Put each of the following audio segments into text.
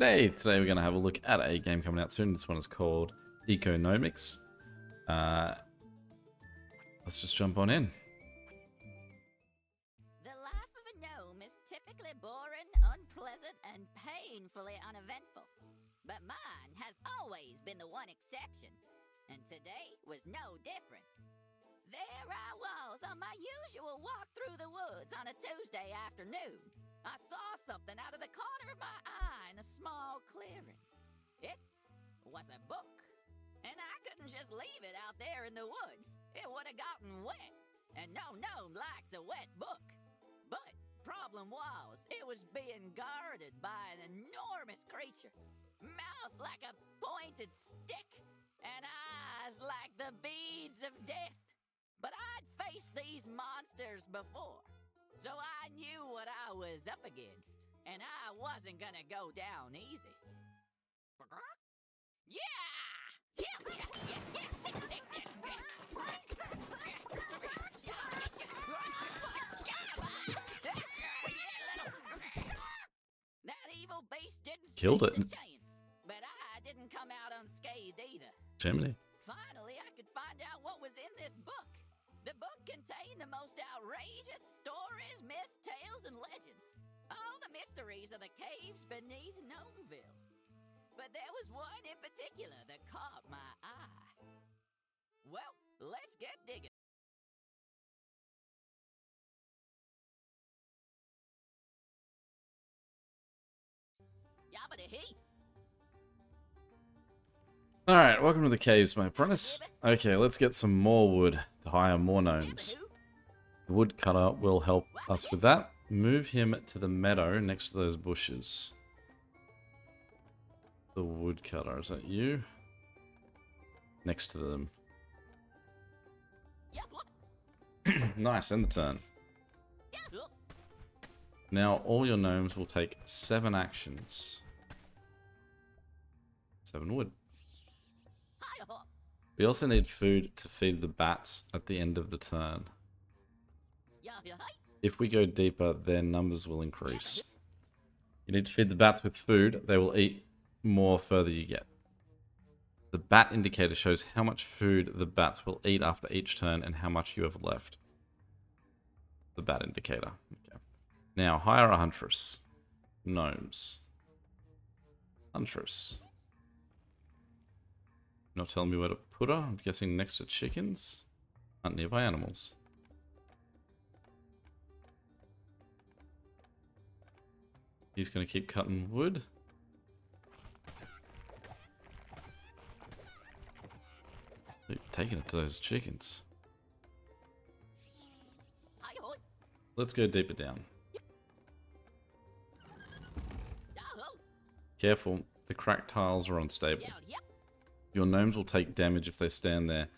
G'day! Today we're going to have a look at a game coming out soon. This one is called EcoGnomix. Let's just jump on in. The life of a gnome is typically boring, unpleasant, and painfully uneventful. But mine has always been the one exception, and today was no different. There I was on my usual walk through the woods on a Tuesday afternoon. I saw something out of the corner of my eye in a small clearing. It was a book, and I couldn't just leave it out there in the woods. It would have gotten wet, and no gnome likes a wet book. But problem was, it was being guarded by an enormous creature, mouth like a pointed stick, and eyes like the beads of death. But I'd faced these monsters before, so I knew what I was up against, and I wasn't gonna go down easy. That evil beast didn't Killed it. stand a chance, but I didn't come out unscathed either. Gemini. Finally, I could find out what was in this book. The book contained the most outrageous stories, myths, tales, and legends. All the mysteries of the caves beneath Gnomeville. But there was one in particular that caught my eye. Well, let's get digging. Yabbity-hee. Alright, welcome to the caves, my apprentice. Okay, let's get some more wood to hire more gnomes. The woodcutter will help us with that. Move him to the meadow next to those bushes. The woodcutter, is that you? Next to them. Nice, end the turn. Now all your gnomes will take 7 actions. 7 wood. We also need food to feed the bats at the end of the turn. If we go deeper, their numbers will increase. You need to feed the bats with food. They will eat more further you get. The bat indicator shows how much food the bats will eat after each turn and how much you have left. The bat indicator. Okay. Now, hire a huntress. Gnomes. Huntress. Not telling me where to put her. I'm guessing next to chickens. Hunt nearby animals. He's going to keep cutting wood. Taking it to those chickens. Let's go deeper down. Careful, the cracked tiles are unstable. Your gnomes will take damage if they stand there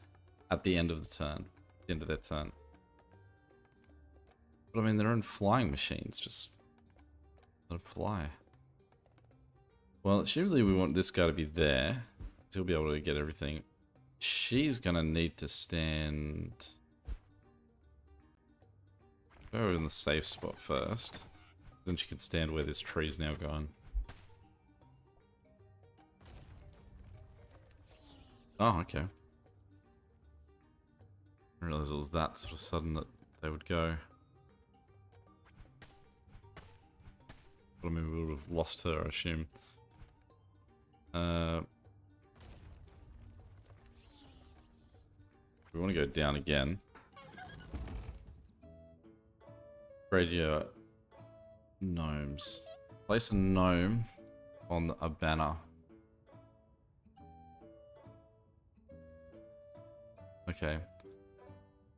at the end of the turn. The end of their turn. But I mean, they're in flying machines, just let them fly. Well, assumably we want this guy to be there. So he'll be able to get everything. She's gonna need to stand... Go in the safe spot first. Then she can stand where this tree's now gone. Oh, okay. I didn't realize it was that sort of sudden that they would go. But I mean, we would have lost her, I assume. We want to go down again. Radio gnomes. Place a gnome on a banner. Okay.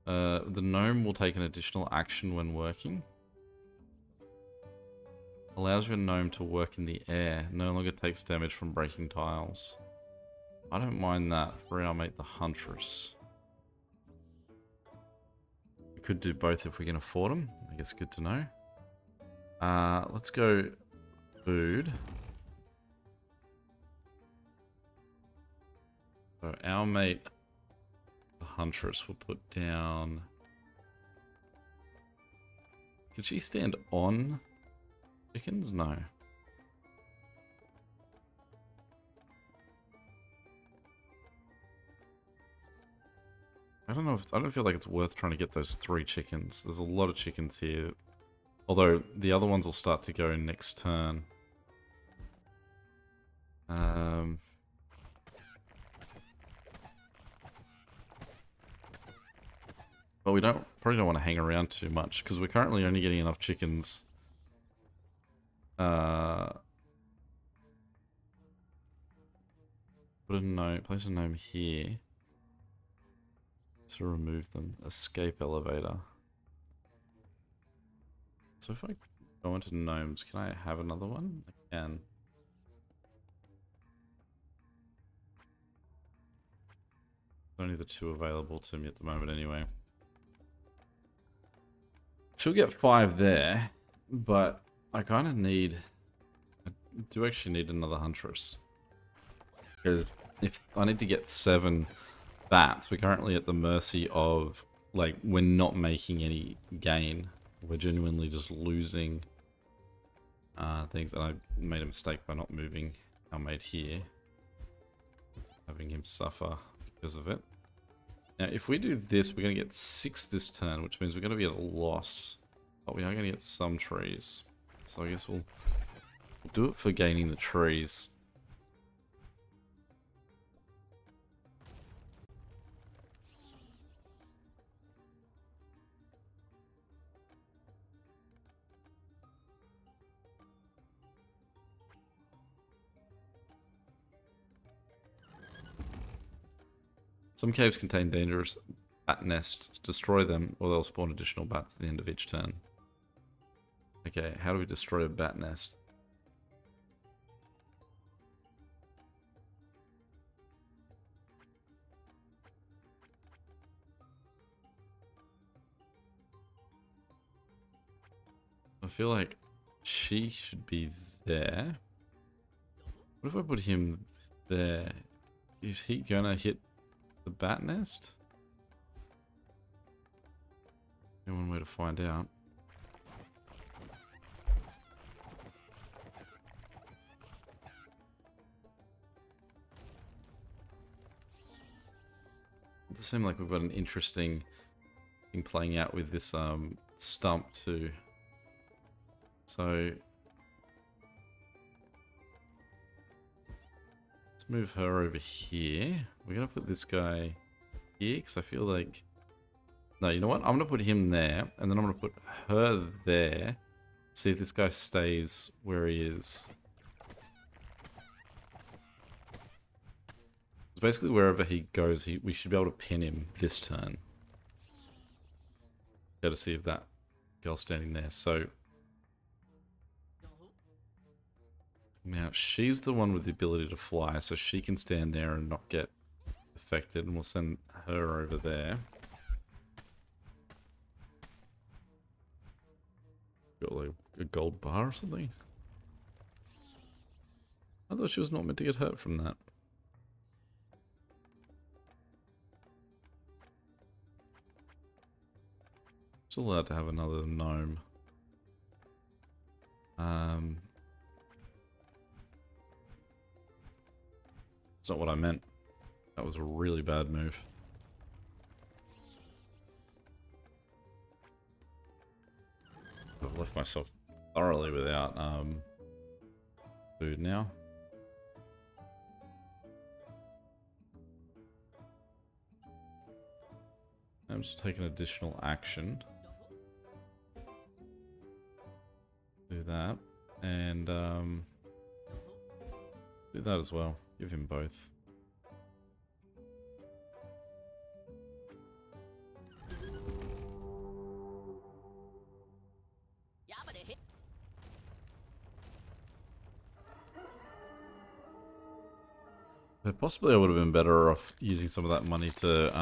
The gnome will take an additional action when working. Allows your gnome to work in the air. No longer takes damage from breaking tiles. I don't mind that for our mate the huntress. We could do both if we can afford them. I guess good to know. Let's go food. So our mate the huntress will put down... Can she stand on chickens? No. don't know if I don't feel like it's worth trying to get those 3 chickens. There's a lot of chickens here. Although the other ones will start to go next turn. But we probably don't want to hang around too much because we're currently only getting enough chickens. Put a gnome, place a gnome here to remove them. Escape elevator. So if I go into gnomes, can I have another one? I can. Only the 2 available to me at the moment anyway. She'll get 5 there, but I kind of need... I do actually need another huntress. Because if I need to get 7 bats, we're currently at the mercy of... Like, we're not making any gain. We're genuinely just losing things. And I made a mistake by not moving our mate here. Having him suffer because of it. Now, if we do this, we're going to get 6 this turn, which means we're going to be at a loss. But we are going to get some trees. So I guess we'll do it for gaining the trees. Some caves contain dangerous bat nests. Destroy them, or they'll spawn additional bats at the end of each turn. Okay, how do we destroy a bat nest? I feel like she should be there. What if I put him there? Is he gonna hit the bat nest? Only one way to find out. It does seem like we've got an interesting thing playing out with this stump too. So let's move her over here. We're gonna put this guy here because I feel like... No, you know what? I'm gonna put him there, and then I'm gonna put her there. See if this guy stays where he is. So basically, wherever he goes, we should be able to pin him this turn. Got to see if that girl's standing there. So now she's the one with the ability to fly, so she can stand there and not get affected, and we'll send her over there. Got like a gold bar or something? I thought she was not meant to get hurt from that. Still allowed to have another gnome. It's not what I meant. That was a really bad move. I've left myself thoroughly without food now. I'm just taking additional action. Do that. And do that as well. Give him both. But possibly I would have been better off using some of that money to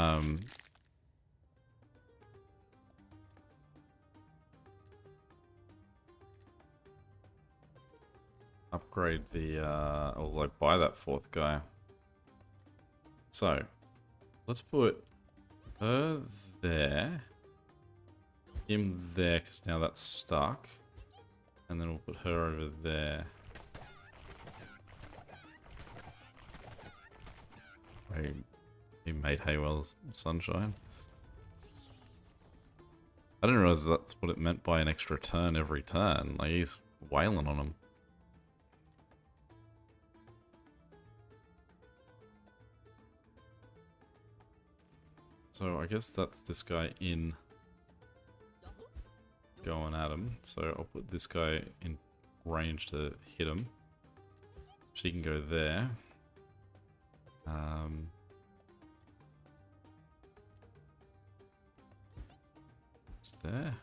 upgrade the or like buy that 4th guy. So let's put her there, him there, because now that's stuck, and then we'll put her over there. He made hay while the sunshine. I didn't realize that's what it meant by an extra turn every turn. Like, he's wailing on him. So I guess that's this guy in going at him. So I'll put this guy in range to hit him. She can go there. It's there.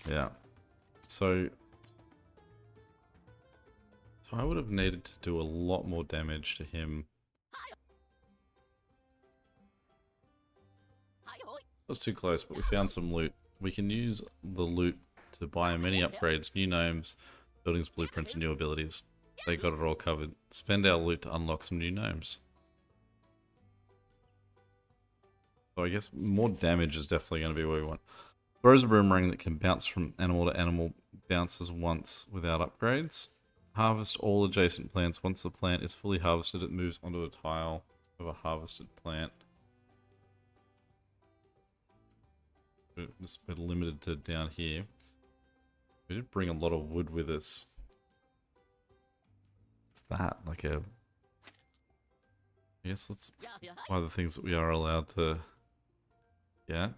Yeah. So I would have needed to do a lot more damage to him. That was too close, but we found some loot. We can use the loot to buy many upgrades, new gnomes, buildings, blueprints, and new abilities. They got it all covered. Spend our loot to unlock some new gnomes. So I guess more damage is definitely going to be what we want. Throws a boomerang that can bounce from animal to animal, bounces once without upgrades. Harvest all adjacent plants. Once the plant is fully harvested, it moves onto a tile of a harvested plant. We're limited to down here. We did bring a lot of wood with us. What's that? Like a... I guess that's one of the things that we are allowed to get.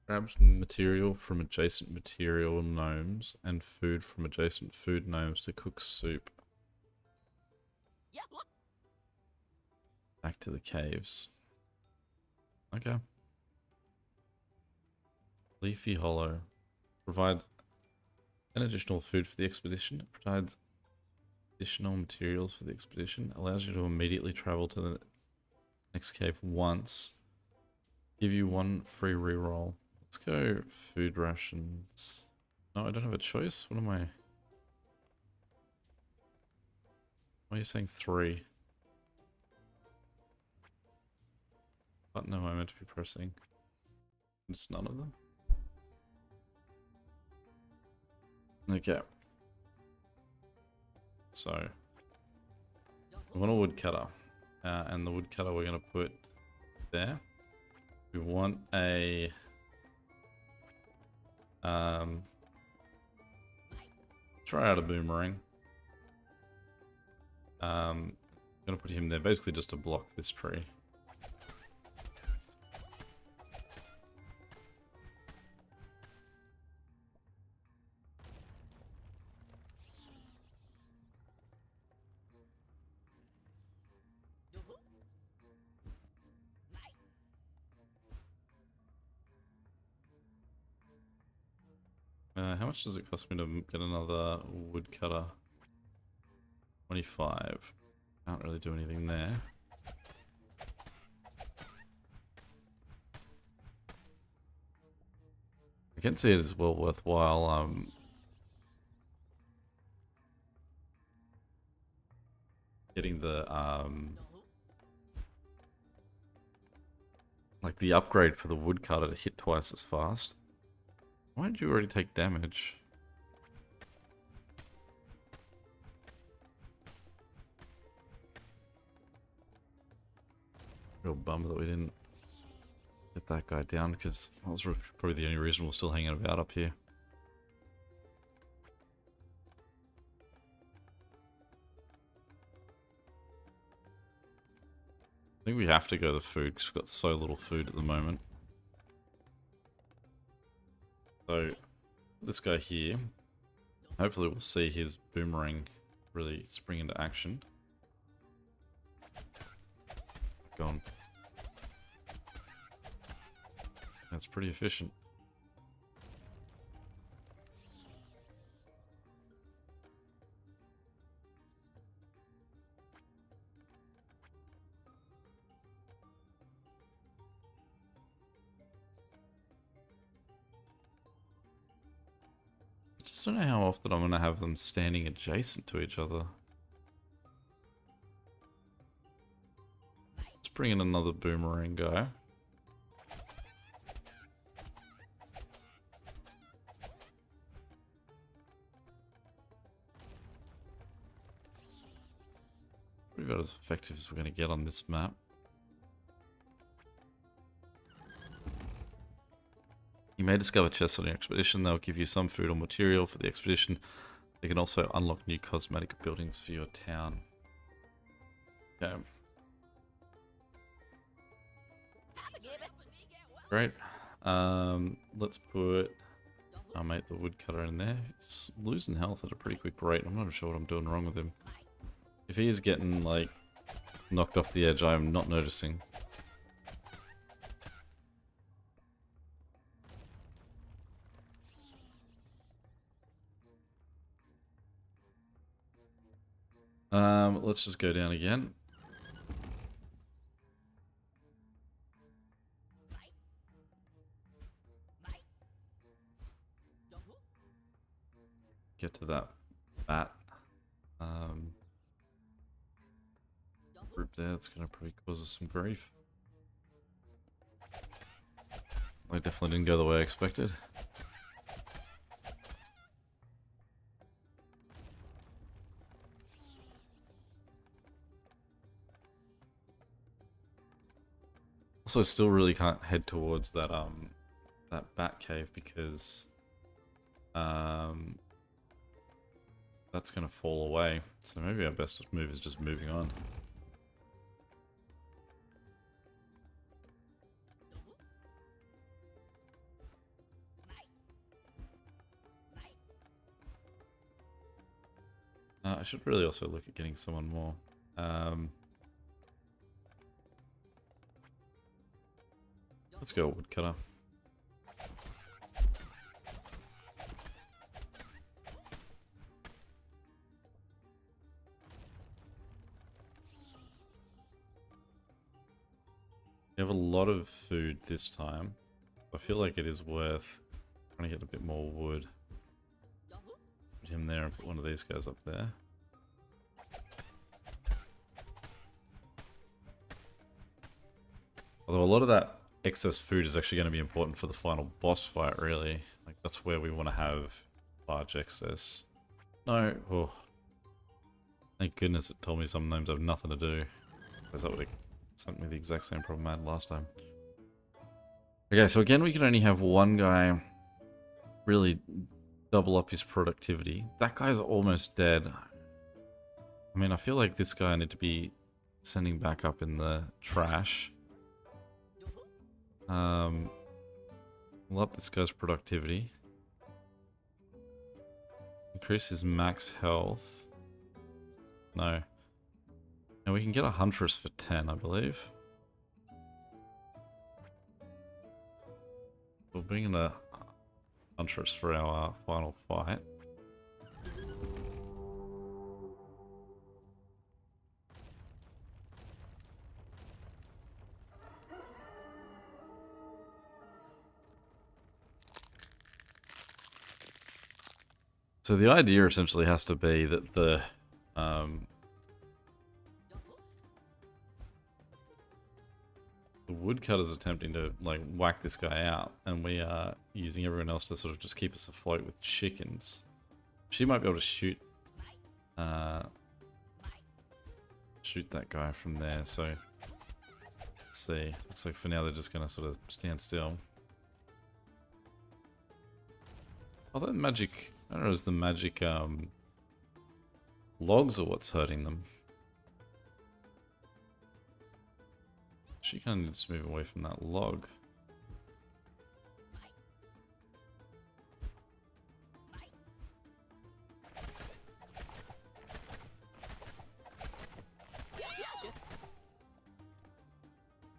Grabs material from adjacent material gnomes and food from adjacent food gnomes to cook soup. Back to the caves. Okay. Leafy Hollow. Provides an additional food for the expedition. It provides additional materials for the expedition. Allows you to immediately travel to the next cave once. Give you one free reroll. Let's go food rations. No, I don't have a choice. What am I? Why are you saying 3? Button am I meant to be pressing? It's none of them. Okay. So, we want a woodcutter. And the woodcutter we're going to put there. We want a... try out a boomerang. I'm going to put him there basically just to block this tree. How much does it cost me to get another woodcutter? 25. Can't really do anything there. I can see it as well worthwhile getting the like the upgrade for the woodcutter to hit twice as fast. Why did you already take damage? Real bummer that we didn't get that guy down, because that was probably the only reason we're still hanging about up here. I think we have to go the food because we've got so little food at the moment. So, this guy here, hopefully we'll see his boomerang really spring into action. Gone. That's pretty efficient. I just don't know how often I'm going to have them standing adjacent to each other. bring in another boomerang guy. Probably about as effective as we're going to get on this map. You may discover chests on your expedition. They'll give you some food or material for the expedition. They can also unlock new cosmetic buildings for your town. Okay. Great. Let's put our mate the woodcutter in there. He's losing health at a pretty quick rate. I'm not sure what I'm doing wrong with him. If he is getting, like, knocked off the edge, I am not noticing. Let's just go down again. Get to that bat. Group there, that's going to probably cause us some grief. I definitely didn't go the way I expected. Also, still really can't head towards that that bat cave because that's gonna fall away. So maybe our best move is just moving on. I should really also look at getting someone more. Let's go woodcutter. We have a lot of food this time. I feel like it is worth trying to get a bit more wood. Put him there and put one of these guys up there. Although a lot of that excess food is actually going to be important for the final boss fight, really. Like, that's where we want to have large excess. No. Oh. Thank goodness it told me some names have nothing to do. Because that would have sent me the exact same problem I had last time. Okay, so again, we can only have one guy really double up his productivity. That guy's almost dead. I mean, I feel like this guy I need to be sending back up in the trash. We'll up this guy's productivity. Increase his max health. No. And we can get a huntress for 10, I believe. We'll bring in a huntress for our final fight. So the idea essentially has to be that the woodcutter's attempting to like whack this guy out, and we are using everyone else to sort of just keep us afloat with chickens. She might be able to shoot that guy from there. So let's see. Looks like for now they're just gonna sort of stand still. Oh, that magic. I don't know, is the magic logs or what's hurting them? She kind of needs to move away from that log.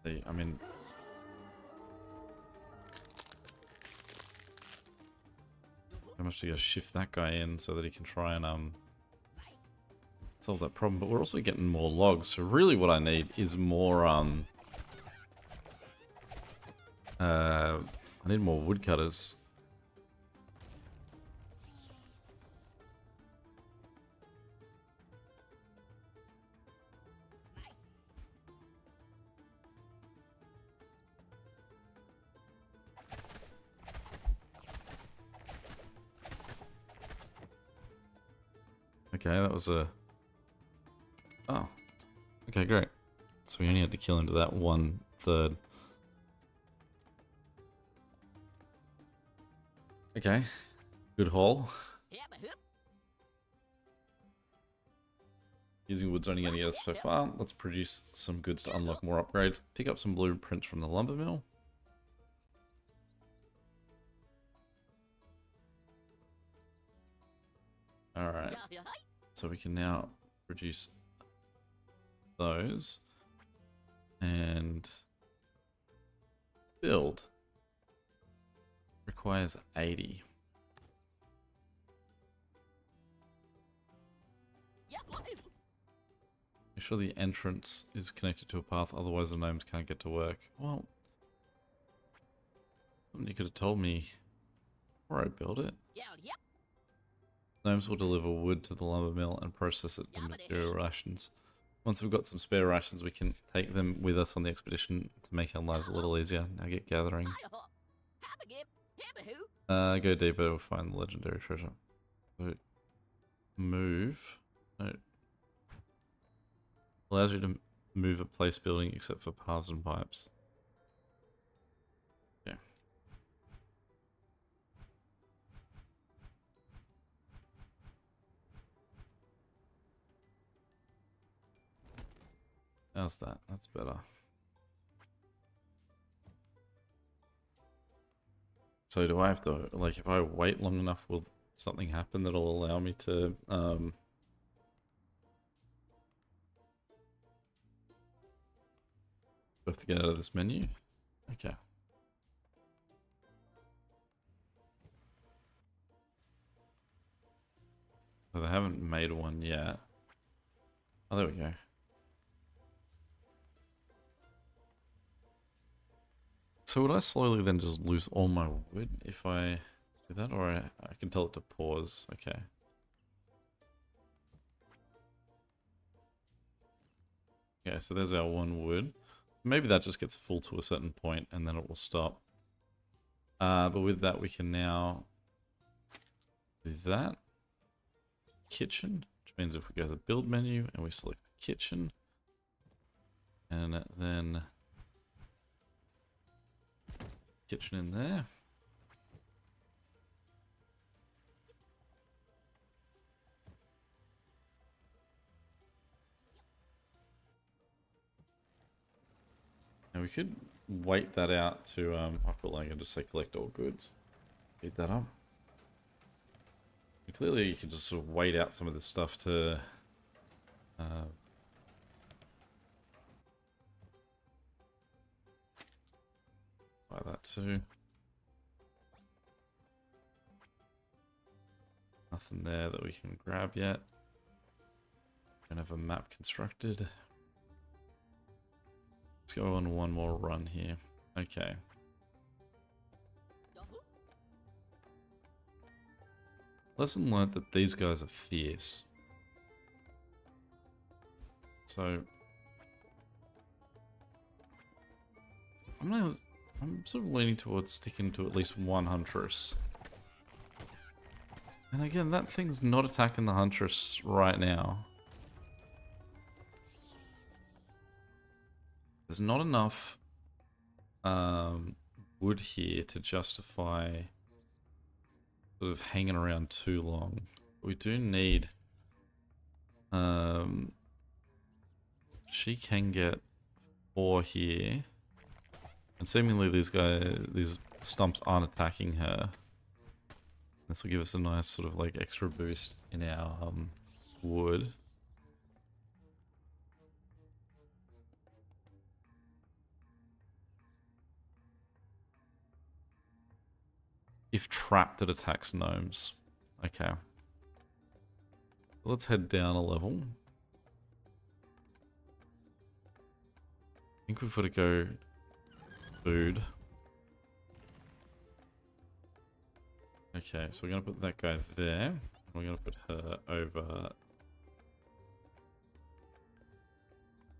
I mean... how much to go shift that guy in so that he can try and solve that problem. But we're also getting more logs, so really what I need is more I need more woodcutters. Okay, that was a... Oh. Okay, great. So we only had to kill him to that 1/3. Okay. Good haul. Using wood's only going to get us so far. Let's produce some goods to unlock more upgrades. Pick up some blueprints from the lumber mill. Alright. So we can now produce those. And build. Requires 80. Make sure the entrance is connected to a path, otherwise the gnomes can't get to work. Well, you could have told me before I build it. Gnomes will deliver wood to the lumber mill and process it to material rations. Once we've got some spare rations, we can take them with us on the expedition to make our lives a little easier. Now get gathering. Go deeper, we'll find the legendary treasure. So, move. No. Allows you to move a place building except for paths and pipes. Yeah. How's that? That's better. So do I have to, like, if I wait long enough, will something happen that'll allow me to, have to get out of this menu? Okay. So they haven't made one yet. Oh, there we go. So would I slowly then just lose all my wood if I do that? Or I can tell it to pause. Okay. Okay, so there's our 1 wood. Maybe that just gets full to a certain point and then it will stop. But with that we can now do that. Kitchen, which means if we go to the build menu and we select the kitchen, and then kitchen in there. And we could wait that out to, I put like, I just say collect all goods. Speed that up. And clearly you can just sort of wait out some of this stuff to, buy that too. Nothing there that we can grab yet. Don't have a map constructed. Let's go on one more run here. Okay. Lesson learned that these guys are fierce. So I'm sort of leaning towards sticking to at least one huntress. And again, that thing's not attacking the huntress right now. There's not enough wood here to justify sort of hanging around too long. We do need... she can get 4 here. And seemingly these stumps aren't attacking her. This will give us a nice sort of like extra boost in our wood. If trapped, it attacks gnomes. Okay. Let's head down a level. I think we've got to go food. Okay, so we're going to put that guy there. We're going to put her over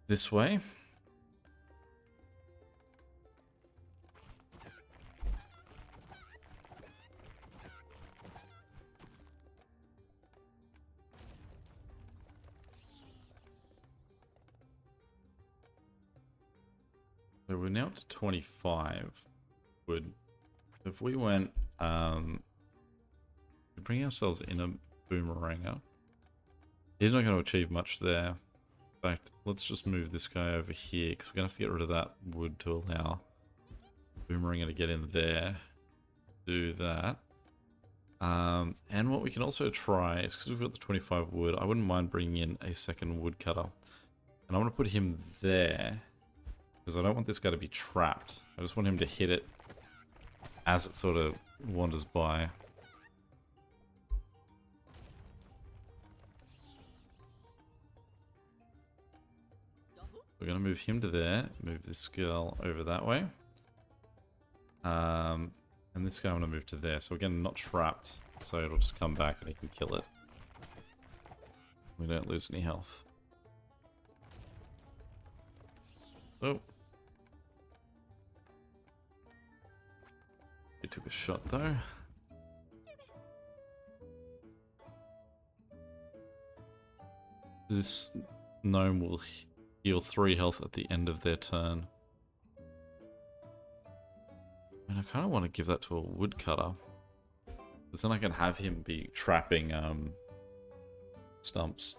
this way. So we're now up to 25 wood. If we went, we bring ourselves in a boomeranger. He's not going to achieve much there. In fact, let's just move this guy over here because we're going to have to get rid of that wood to allow boomeranger to get in there. Do that. And what we can also try is, because we've got the 25 wood, I wouldn't mind bringing in a second woodcutter. And I'm going to put him there because I don't want this guy to be trapped. I just want him to hit it as it sort of wanders by. We're going to move him to there, move this girl over that way. And this guy I'm going to move to there. So again, not trapped, so it'll just come back and he can kill it. We don't lose any health. Oh. He took a shot though. This gnome will heal 3 health at the end of their turn. And I kind of want to give that to a woodcutter. Because then I can have him be trapping stumps.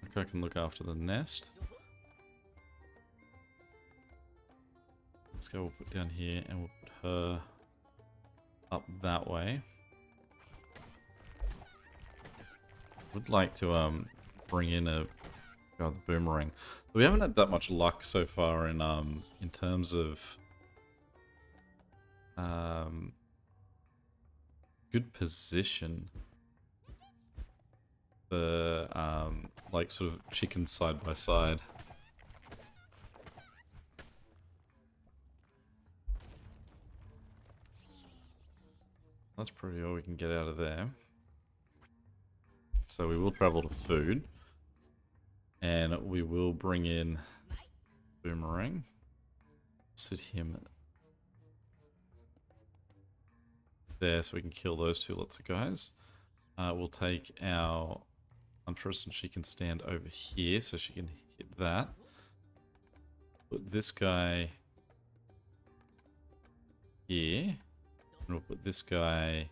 Okay, I can look after the nest. Let's go, we'll put down here and we'll put her up that way. Would like to bring in a the boomerang. We haven't had that much luck so far in terms of good position. The like sort of chickens side by side. That's pretty all we can get out of there. So we will travel to food. And we will bring in Boomerang. Sit him there so we can kill those 2 lots of guys. We'll take our Huntress and she can stand over here so she can hit that. Put this guy here. And we'll put this guy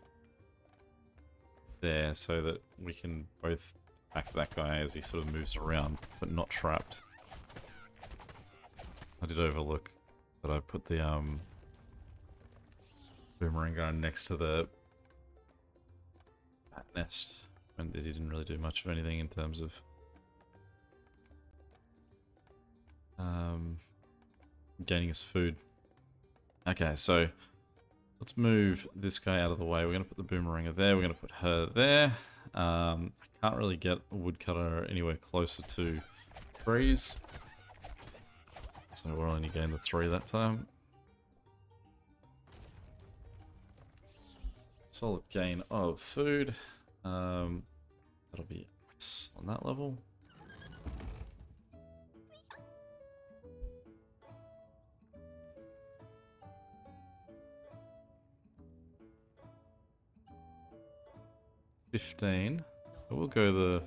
there so that we can both attack that guy as he sort of moves around, but not trapped. I did overlook that I put the boomerang guy next to the bat nest, and he didn't really do much of anything in terms of gaining his food. Okay, so let's move this guy out of the way. We're going to put the boomeranger there. We're going to put her there. I can't really get a woodcutter anywhere closer to trees. So we're only getting the 3 that time. Solid gain of food. That'll be on that level. $15. I will go the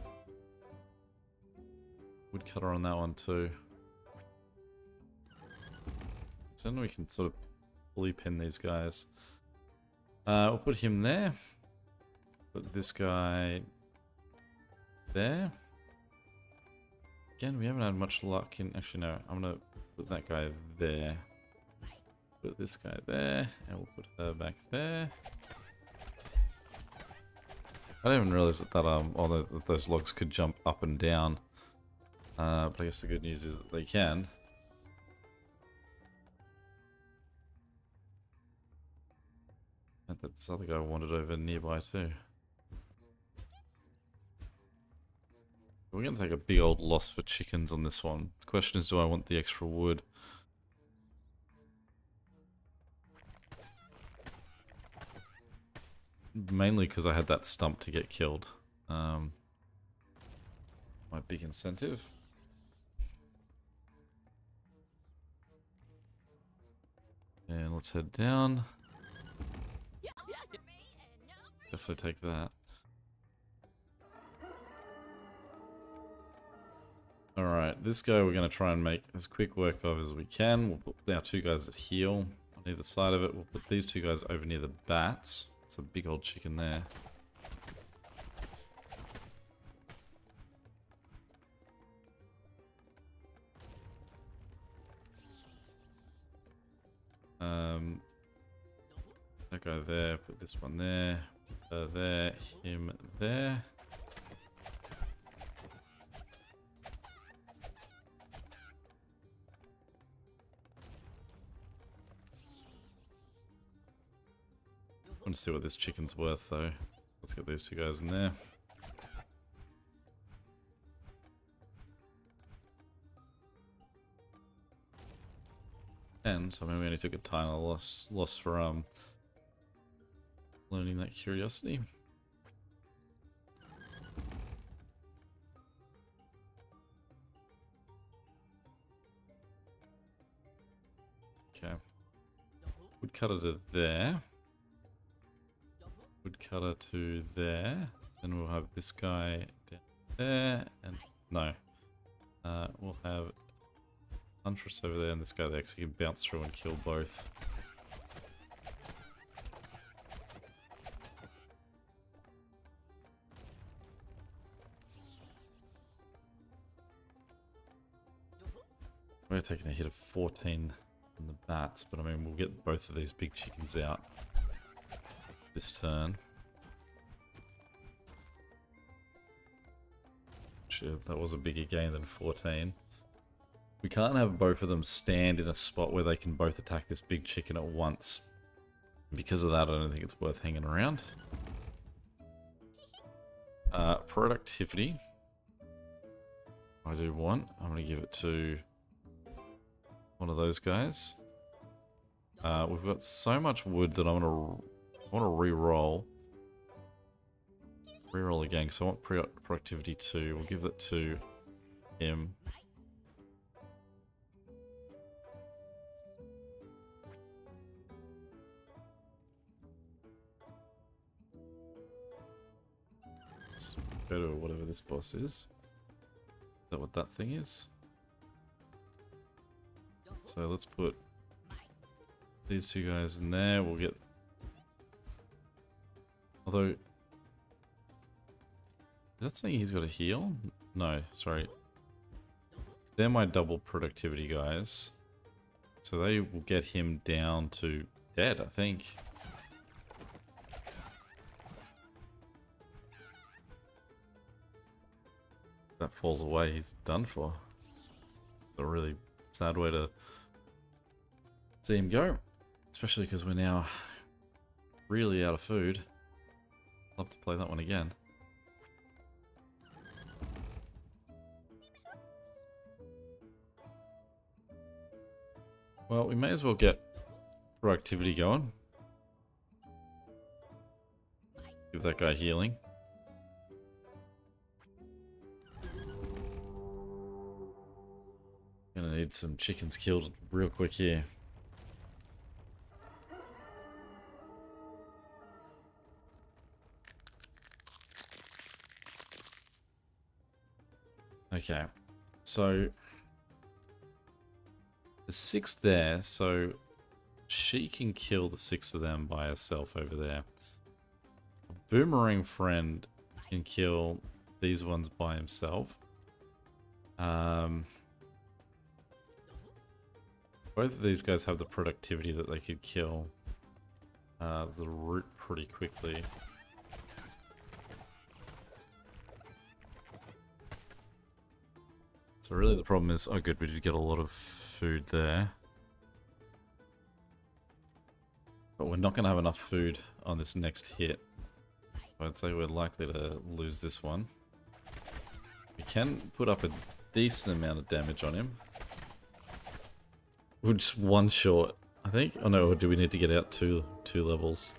woodcutter on that one too. So then we can sort of bully pin these guys. We'll put him there. Put this guy there. Again, we haven't had much luck in... Actually, no. I'm going to put that guy there. Put this guy there. And we'll put her back there. I didn't even realize that, that those logs could jump up and down. But I guess the good news is that they can. And that this other guy wandered over nearby too. We're going to take a big old loss for chickens on this one. The question is, do I want the extra wood? Mainly because I had that stump to get killed. My big incentive. And let's head down. Definitely take that. Alright, this guy we're going to try and make as quick work of as we can. We'll put our 2 guys that heal on either side of it. We'll put these 2 guys over near the bats. It's a big old chicken there. That guy there, put this one there, there, him there. I want to see what this chicken's worth though. Let's get these 2 guys in there. And I mean, we only took a tiny loss for learning that curiosity. Okay. Woodcutter to there. Woodcutter to there. Then we'll have this guy down there. And no. We'll have Huntress over there and this guy that actually can bounce through and kill both. We're taking a hit of 14 on the bats, but I mean, we'll get both of these big chickens out this turn. Shit, that was a bigger gain than 14. We can't have both of them stand in a spot where they can both attack this big chicken at once. Because of that, I don't think it's worth hanging around. Productivity. I do want. I'm going to give it to one of those guys. We've got so much wood that I want to re-roll. Re-roll again, because I want productivity 2. We'll give that to him. Let's go to whatever this boss is. Is that what that thing is? So let's put these 2 guys in there. We'll get... Although... Is that saying he's got a heal? No, sorry. They're my double productivity guys. So they will get him down to dead, I think. That falls away, he's done for. A really sad way to see him go. Especially because we're now really out of food. Love to play that one again. Well, we may as well get productivity going. Give that guy healing. Gonna need some chickens killed real quick here. Okay, so the 6 there, so she can kill the 6 of them by herself over there. A boomerang friend can kill these ones by himself. Both of these guys have the productivity that they could kill the root pretty quickly. So really the problem is, oh good, we did get a lot of food there. But we're not going to have enough food on this next hit. I'd say we're likely to lose this one. We can put up a decent amount of damage on him. We're just 1 short, I think. Oh no, or do we need to get out two levels?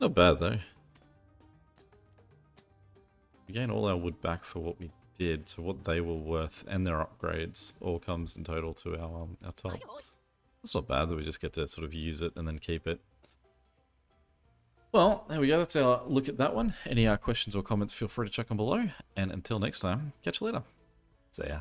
Not bad though. We gain all our wood back for what we did, so what they were worth and their upgrades all comes in total to our top. That's not bad that we just get to sort of use it and then keep it. Well, there we go. That's our look at that one. Any questions or comments, feel free to chuck them below. And until next time, catch you later. See ya.